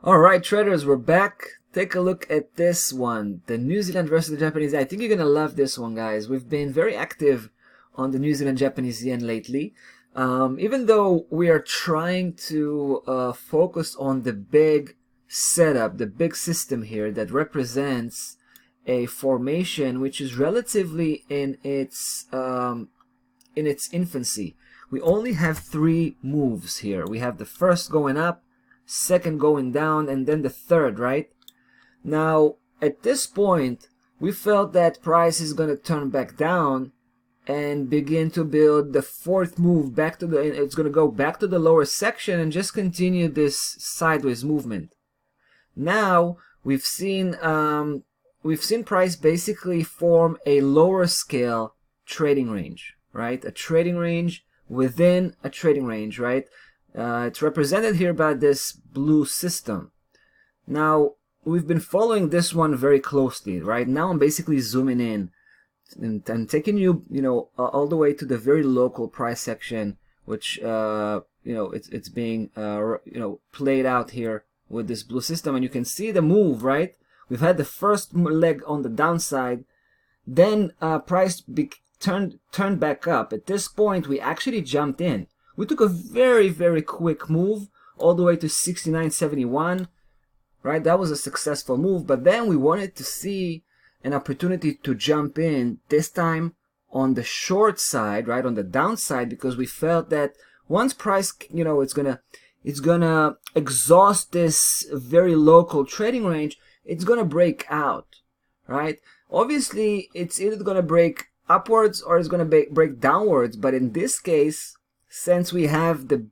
Alright traders, we're back. Take a look at this one. The New Zealand versus the Japanese yen. I think you're gonna love this one, guys. We've been very active on the New Zealand Japanese yen lately. Even though we are trying to focus on the big setup, the big system here that represents a formation which is relatively in its infancy. We only have 3 moves here. We have the first going up, second going down, and then the third, right? Now, at this point, we felt that price is going to turn back down and begin to build the 4th move back to it's going to go back to the lower section and just continue this sideways movement. Now, we've seen price basically form a lower scale trading range, right? A trading range within a trading range, right? It's represented here by this blue system. Now, we've been following this one very closely, right? Now I'm basically zooming in and taking you, all the way to the very local price section, which, it's being, played out here with this blue system. And you can see the move, right? We've had the first leg on the downside, then price turned back up. At this point, we actually jumped in. We took a very, very quick move all the way to 69.71, right? That was a successful move, but then we wanted to see an opportunity to jump in, this time on the short side, right, on the downside, because we felt that once price, it's gonna exhaust this very local trading range, it's gonna break out, right? Obviously, it's either gonna break upwards or it's gonna break downwards, but in this case, since we have the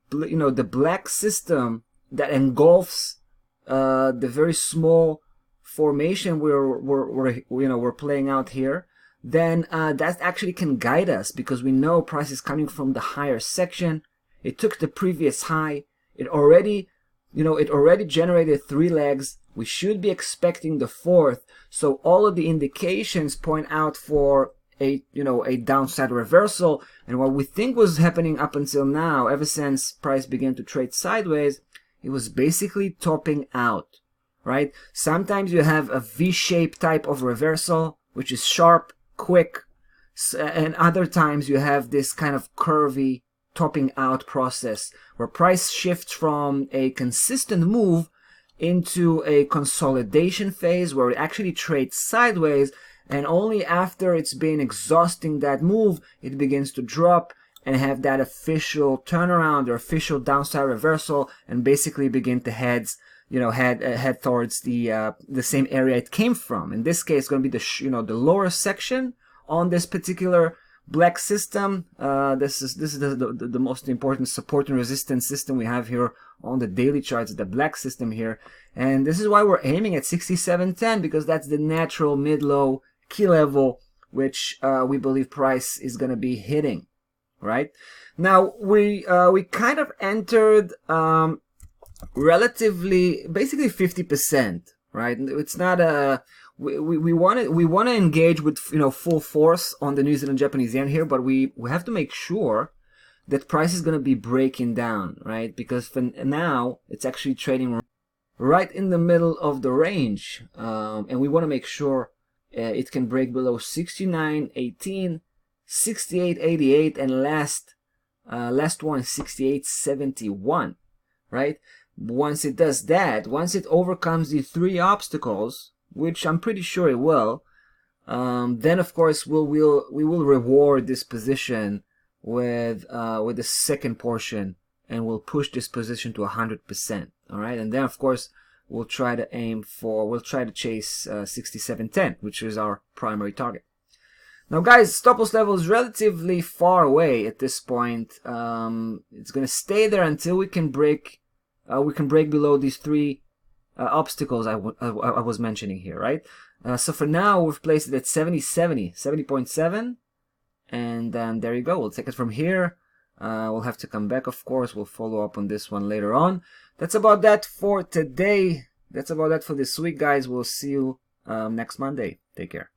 black system that engulfs the very small formation we're playing out here, then that actually can guide us, because we know price is coming from the higher section. It took the previous high. It already generated 3 legs. We should be expecting the 4th. So all of the indications point out for a downside reversal. And what we think was happening up until now, ever since price began to trade sideways, it was basically topping out, right? Sometimes you have a V-shaped type of reversal, which is sharp, quick, and other times you have this kind of curvy topping out process where price shifts from a consistent move into a consolidation phase where it actually trades sideways, and only after it's been exhausting that move, it begins to drop and have that official turnaround or official downside reversal, and basically begin to head towards the same area it came from. In this case, it's going to be the lower section on this particular black system. This is the most important support and resistance system we have here on the daily charts, the black system here, and this is why we're aiming at 67.10, because that's the natural mid-low key level which we believe price is going to be hitting. Right now, we kind of entered relatively, basically 50%. Right, it's not a we want to engage with full force on the New Zealand Japanese yen here, but we have to make sure that price is going to be breaking down, right? Because for now it's actually trading right in the middle of the range, and we want to make sure it can break below 69.18, 68.88, and last one 68.71, right? Once it does that, once it overcomes the 3 obstacles, which I'm pretty sure it will, then of course we will reward this position with the second portion, and we'll push this position to 100%. All right, and then of course we'll try to chase 67.10, which is our primary target. Now, guys, stop loss level is relatively far away at this point. It's gonna stay there until we can break below these 3 obstacles I was mentioning here, right? So for now, we've placed it at 70.7, and there you go. We'll take it from here. We'll have to come back, of course. We'll follow up on this one later on. That's about that for today. That's about that for this week, guys. We'll see you next Monday. Take care.